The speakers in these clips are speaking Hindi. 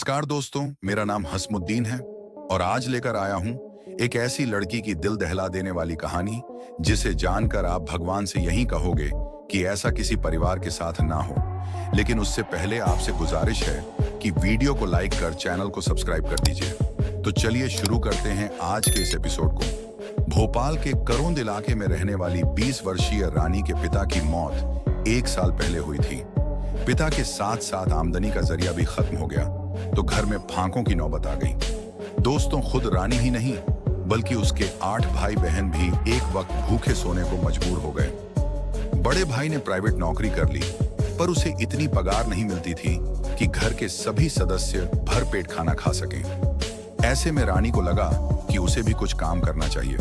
नमस्कार दोस्तों, मेरा नाम हसमुद्दीन है और आज लेकर आया हूं एक ऐसी लड़की की दिल दहला देने वाली कहानी जिसे जानकर आप भगवान से यही कहोगे कि ऐसा किसी परिवार के साथ ना हो। लेकिन उससे पहले आपसे गुजारिश है कि वीडियो को लाइक कर चैनल को सब्सक्राइब कर दीजिए। तो चलिए शुरू करते हैं आज के इस एपिसोड को। भोपाल के करोंद इलाके में रहने वाली 20 वर्षीय रानी के पिता की मौत 1 साल पहले हुई थी। पिता के साथ साथ आमदनी का जरिया भी खत्म हो गया तो घर में फांकों की नौबत आ गई। दोस्तों, खुद रानी ही नहीं बल्कि उसके 8 भाई बहन भी एक वक्त भूखे सोने को मजबूर हो गए। बड़े भाई ने प्राइवेट नौकरी कर ली पर उसे इतनी पगार नहीं मिलती थी कि घर के सभी सदस्य भरपेट खाना खा सकें। ऐसे में रानी को लगा कि उसे भी कुछ काम करना चाहिए।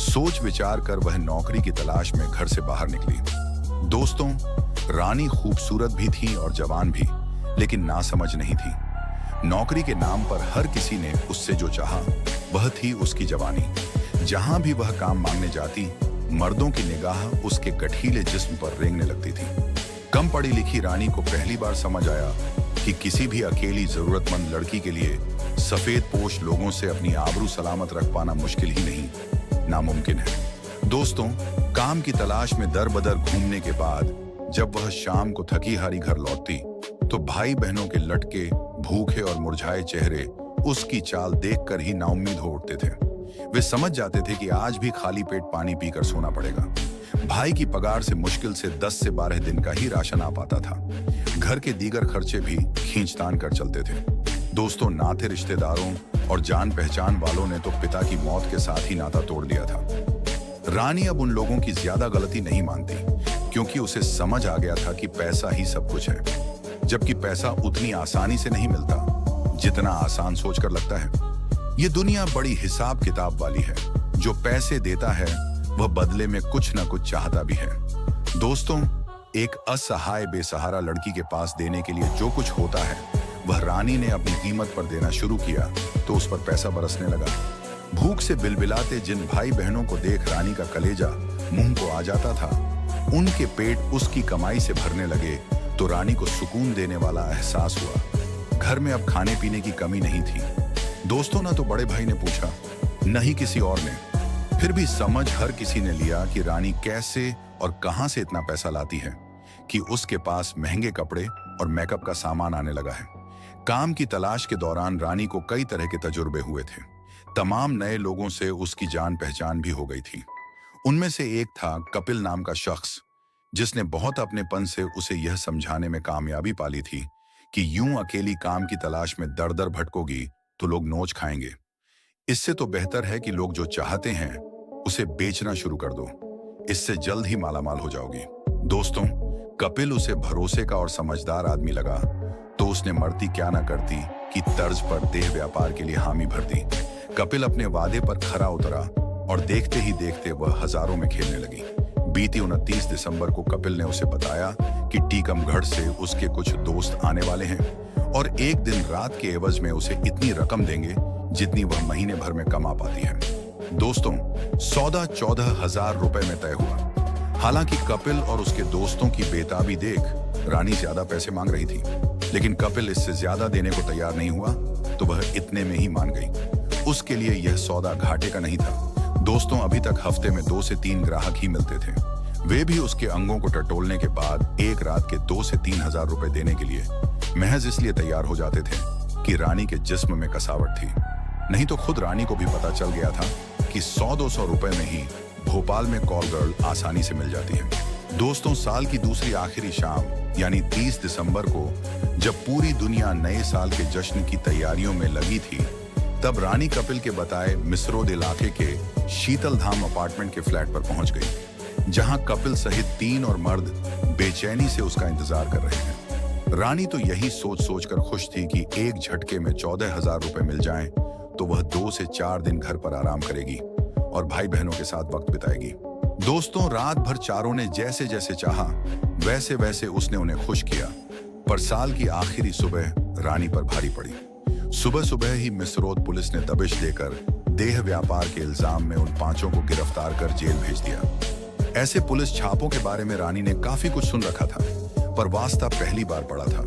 सोच विचार कर वह नौकरी की तलाश में घर से बाहर निकली। दोस्तों, रानी खूबसूरत भी थी और जवान भी, लेकिन नासमझ नहीं थी। नौकरी के नाम पर हर किसी ने उससे जो चाहा वह थी उसकी जवानी। जहां भी वह काम मांगने जाती, मर्दों की निगाह उसके गठीले जिस्म पर रेंगने लगती थी। कम पढ़ी लिखी रानी को पहली बार समझ आया कि किसी भी अकेली जरूरतमंद लड़की के लिए सफेद पोश लोगों से अपनी आबरू सलामत रख पाना मुश्किल ही नहीं, नामुमकिन है। दोस्तों, काम की तलाश में दर बदर घूमने के बाद जब वह शाम को थकी हारी घर लौटती तो भाई बहनों के लटके, भूखे और मुरझाए चेहरे उसकी चाल देखकर ही नाउम्मीद हो उठते थे। वे समझ जाते थे कि आज भी खाली पेट पानी पीकर सोना पड़ेगा। भाई की पगार से मुश्किल से 10 से 12 दिन का ही राशन आ पाता था। घर के दीगर खर्चे भी खींचतान कर चलते थे। दोस्तों, नाते रिश्तेदारों और जान पहचान वालों ने तो पिता की मौत के साथ ही नाता तोड़ दिया था। रानी अब उन लोगों की ज्यादा गलती नहीं मानती क्योंकि उसे समझ आ गया था कि पैसा ही सब कुछ है, जबकि पैसा उतनी आसानी से नहीं मिलता जितना आसान सोचकर लगता है। ये दुनिया बड़ी हिसाब किताब वाली है। जो पैसे देता है वह बदले में कुछ न कुछ चाहता भी है। दोस्तों, एक असहाय बेसहारा लड़की के पास देने के लिए जो कुछ होता है वह रानी ने अपनी कीमत पर देना शुरू किया तो उस पर पैसा बरसने लगा। भूख से बिलबिलाते जिन भाई बहनों को देख रानी का कलेजा मुंह को आ जाता था, उनके पेट उसकी कमाई से भरने लगे तो रानी को सुकून देने वाला एहसास हुआ। घर में अब खाने पीने की कमी नहीं थी। दोस्तों, ना तो बड़े भाई ने पूछा न ही किसी और ने। फिर भी समझ हर किसी ने लिया कि रानी कैसे और कहां से इतना पैसा लाती है कि उसके पास महंगे कपड़े और मेकअप का सामान आने लगा है। काम की तलाश के दौरान रानी को कई तरह के तजुर्बे हुए थे। तमाम नए लोगों से उसकी जान पहचान भी हो गई थी। उनमें से एक था कपिल नाम का शख्स, जिसने बहुत अपनेपन से उसे यह समझाने में कामयाबी पाली थी कि यूं अकेली काम की तलाश में दर दर भटकोगी तो लोग नोच खाएंगे। इससे तो बेहतर है कि लोग जो चाहते हैं उसे बेचना शुरू कर दो, इससे जल्द ही मालामाल हो जाओगी। दोस्तों, कपिल उसे भरोसे का और समझदार आदमी लगा तो उसने मरती क्या ना करती कि तर्ज पर देह व्यापार के लिए हामी भर दी। कपिल अपने वादे पर खरा उतरा और देखते ही देखते वह हजारों में खेलने लगी। बीती 29 दिसंबर को कपिल ने उसे बताया कि टीकमगढ़ से उसके कुछ दोस्त आने वाले हैं और एक दिन रात के एवज में उसे इतनी रकम देंगे जितनी वह महीने भर में कमा पाती है। दोस्तों, सौदा 14,000 रुपए में तय हुआ। हालांकि कपिल और उसके दोस्तों की बेताबी देख रानी ज्यादा पैसे मांग रही थी, लेकिन कपिल इससे ज्यादा देने को तैयार नहीं हुआ तो वह इतने में ही मान गई। उसके लिए यह सौदा घाटे का नहीं था। दोस्तों, अभी तक हफ्ते में 2 से 3 ग्राहक ही मिलते थे। वे भी उसके अंगों को टटोलने के बाद एक रात के 2 से 3 हजार रुपए देने के लिए महज इसलिए तैयार हो जाते थे कि रानी के जिस्म में कसावट थी। नहीं तो खुद रानी को भी पता चल गया था कि 100-200 रुपए में ही भोपाल में कॉल गर्ल आसानी से मिल जाती है। दोस्तों, साल की दूसरी आखिरी शाम यानी 30 दिसंबर को जब पूरी दुनिया नए साल के जश्न की तैयारियों में लगी थी, तब रानी कपिल के बताए मिसरोद इलाके के शीतल धाम अपार्टमेंट के फ्लैट पर पहुंच गई, जहां कपिल सहित 3 और मर्द बेचैनी से उसका इंतजार कर रहे हैं। रानी तो यही सोच सोचकर खुश थी कि एक झटके में 14,000 रुपए मिल जाएं तो वह 2 से 4 दिन घर पर आराम करेगी और भाई बहनों के साथ वक्त बिताएगी। दोस्तों, रात भर चारों ने जैसे जैसे चाहा वैसे वैसे उसने उन्हें खुश किया, पर साल की आखिरी सुबह रानी पर भारी पड़ी। सुबह सुबह ही मिसरोद पुलिस ने दबिश देकर देह व्यापार के इल्जाम में उन 5 को गिरफ्तार कर जेल भेज दिया। ऐसे पुलिस छापों के बारे में रानी ने काफी कुछ सुन रखा था, पर वास्ता पहली बार पड़ा था।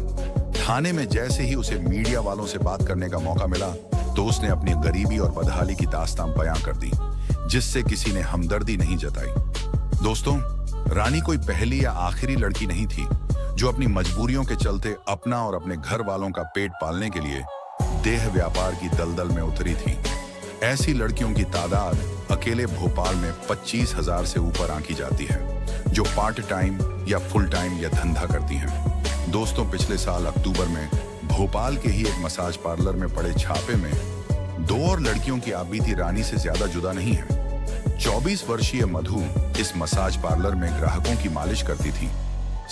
थाने में जैसे ही उसे मीडिया वालों से बात करने का मौका मिला तो उसने अपनी गरीबी और बदहाली की दास्तान बयां कर दी, जिससे किसी ने हमदर्दी नहीं जताई। दोस्तों, रानी कोई पहली या आखिरी लड़की नहीं थी जो अपनी मजबूरियों के चलते अपना और अपने घर वालों का पेट पालने के लिए देह व्यापार की दलदल में उतरी थी। ऐसी लड़कियों की तादाद अकेले भोपाल में 25,000 से ऊपर आंकी जाती है, जो पार्ट टाइम या फुल टाइम या धंधा करती हैं। दोस्तों, पिछले साल अक्टूबर में भोपाल के ही एक मसाज पार्लर में पड़े छापे में 2 और लड़कियों की आपबीती रानी से ज्यादा जुदा नहीं है। 24 वर्षीय मधु इस मसाज पार्लर में ग्राहकों की मालिश करती थी।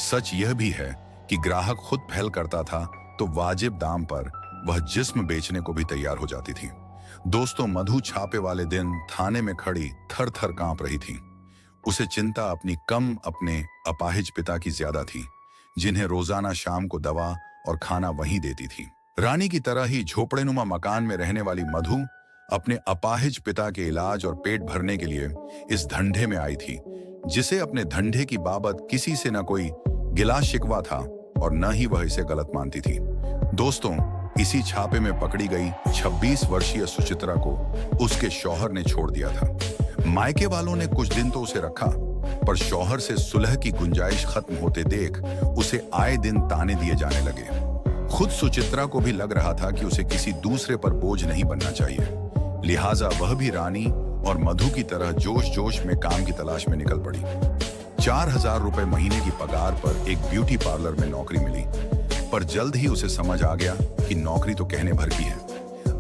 सच यह भी है कि ग्राहक खुद पहल करता था तो वाजिब दाम पर वह जिस्म बेचने को भी तैयार हो जाती थी। दोस्तों, मधु छापे वाले दिन थाने में खड़ी थर थर कांप रही थी। उसे चिंता अपने अपाहिज पिता की ज्यादा थी, जिन्हें रोजाना शाम को दवा और खाना वहीं देती थी। रानी की तरह ही झोपड़ेनुमा मकान में रहने वाली मधु अपने अपाहिज पिता के इलाज और पेट भरने के लिए इस धंधे में आई थी, जिसे अपने धंधे की बाबत किसी से न कोई गिला शिकवा था और न ही वह इसे गलत मानती थी। दोस्तों, इसी छापे में पकड़ी गई 26 वर्षीय सुचित्रा को उसके शौहर ने छोड़ दिया था। मायके वालों ने कुछ दिन तो उसे रखा, पर शौहर से सुलह की गुंजाइश खत्म होते देख उसे आए दिन ताने दिए जाने लगे। खुद सुचित्रा को भी लग रहा था कि उसे किसी दूसरे पर बोझ नहीं बनना चाहिए, लिहाजा वह भी रानी और मधु की तरह जोश जोश में काम की तलाश में निकल पड़ी। 4,000 रुपए महीने की पगार पर एक ब्यूटी पार्लर में नौकरी मिली, पर जल्द ही उसे समझ आ गया कि नौकरी तो कहने भर की है।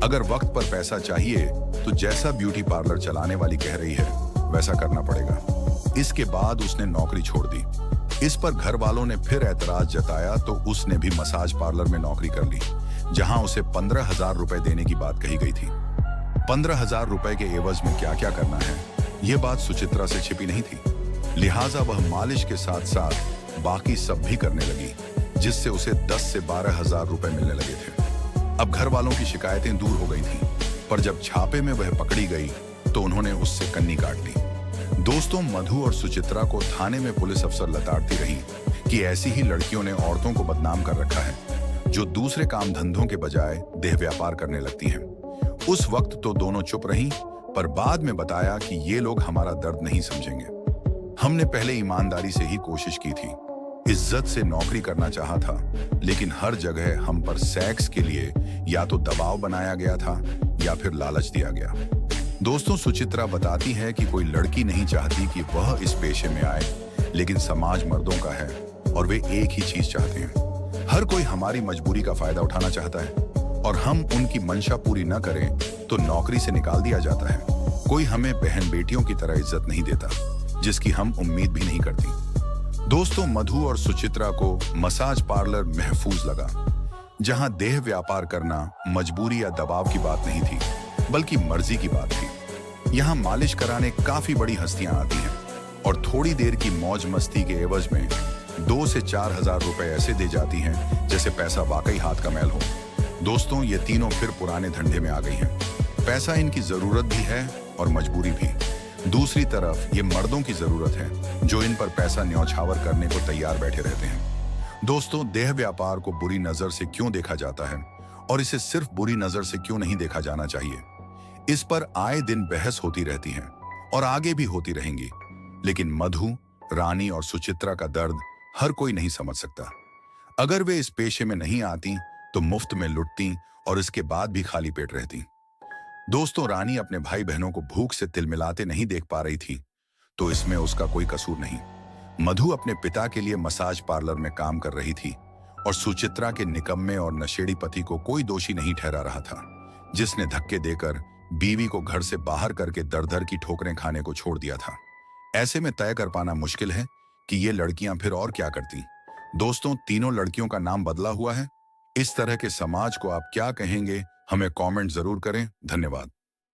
अगर वक्त पर पैसा चाहिए तो जैसा ब्यूटी पार्लर चलाने वाली कह रही है वैसा करना पड़ेगा। इसके बाद उसने नौकरी छोड़ दी। इस पर घर वालों ने फिर ऐतराज जताया तो उसने भी मसाज पार्लर में नौकरी कर ली, जहां उसे 15,000 रुपए देने की बात कही गई थी। 15,000 रुपए के एवज में क्या क्या करना है, यह बात सुचित्रा से छिपी नहीं थी। लिहाजा वह मालिश के साथ साथ बाकी सब भी करने लगी, जिससे उसे 10 से 12,000 रुपए मिलने लगे थे। अब घर वालों की शिकायतें दूर हो गई थीं, पर जब छापे में वह पकड़ी गई तो उन्होंने उससे कन्नी काट ली। दोस्तों, मधु और सुचित्रा को थाने में पुलिस अफसर लताड़ती रही कि ऐसी ही लड़कियों ने औरतों को बदनाम कर रखा है, जो दूसरे काम धंधों के बजाय देह व्यापार करने लगती हैं। उस वक्त तो दोनों चुप रहीं, पर बाद में बताया कि ये लोग हमारा दर्द नहीं समझेंगे। हमने पहले ईमानदारी से ही कोशिश की थी, इज्जत से नौकरी करना चाहा था, लेकिन हर जगह हम पर सेक्स के लिए या तो दबाव बनाया गया था या फिर लालच दिया गया। दोस्तों, सुचित्रा बताती है कि कोई लड़की नहीं चाहती कि वह इस पेशे में आए, लेकिन समाज मर्दों का है और वे एक ही चीज चाहते हैं। हर कोई हमारी मजबूरी का फायदा उठाना चाहता है और हम उनकी मंशा पूरी न करें तो नौकरी से निकाल दिया जाता है। कोई हमें बहन बेटियों की तरह इज्जत नहीं देता, जिसकी हम उम्मीद भी नहीं करती। दोस्तों, मधु और सुचित्रा को मसाज पार्लर महफूज लगा, जहां देह व्यापार करना मजबूरी या दबाव की बात नहीं थी, बल्कि मर्जी की बात थी। यहां मालिश कराने काफी बड़ी हस्तियां आती हैं और थोड़ी देर की मौज मस्ती के एवज में 2 से 4,000 रुपए ऐसे दे जाती हैं जैसे पैसा वाकई हाथ का मैल हो। दोस्तों, ये तीनों फिर पुराने धंधे में आ गई हैं। पैसा इनकी जरूरत भी है और मजबूरी भी। दूसरी तरफ ये मर्दों की जरूरत है, जो इन पर पैसा न्यौछावर करने को तैयार बैठे रहते हैं। दोस्तों, देह व्यापार को बुरी नजर से क्यों देखा जाता है और इसे सिर्फ बुरी नजर से क्यों नहीं देखा जाना चाहिए, इस पर आए दिन बहस होती रहती है और आगे भी होती रहेंगी। लेकिन मधु, रानी और सुचित्रा का दर्द हर कोई नहीं समझ सकता। अगर वे इस पेशे में नहीं आती तो मुफ्त में लुटती और इसके बाद भी खाली पेट रहती। दोस्तों, रानी अपने भाई बहनों को भूख से तिलमिलाते नहीं देख पा रही थी, तो इसमें उसका कोई कसूर नहीं। मधु अपने पिता के लिए मसाज पार्लर में काम कर रही थी और सुचित्रा के निकम्मे और नशेड़ी पति को कोई दोषी नहीं ठहरा रहा था, जिसने धक्के देकर बीवी को घर से बाहर करके दर दर की ठोकरें खाने को छोड़ दिया था। ऐसे में तय कर पाना मुश्किल है कि ये लड़कियां फिर और क्या करती। दोस्तों, तीनों लड़कियों का नाम बदला हुआ है। इस तरह के समाज को आप क्या कहेंगे, हमें कमेंट जरूर करें। धन्यवाद।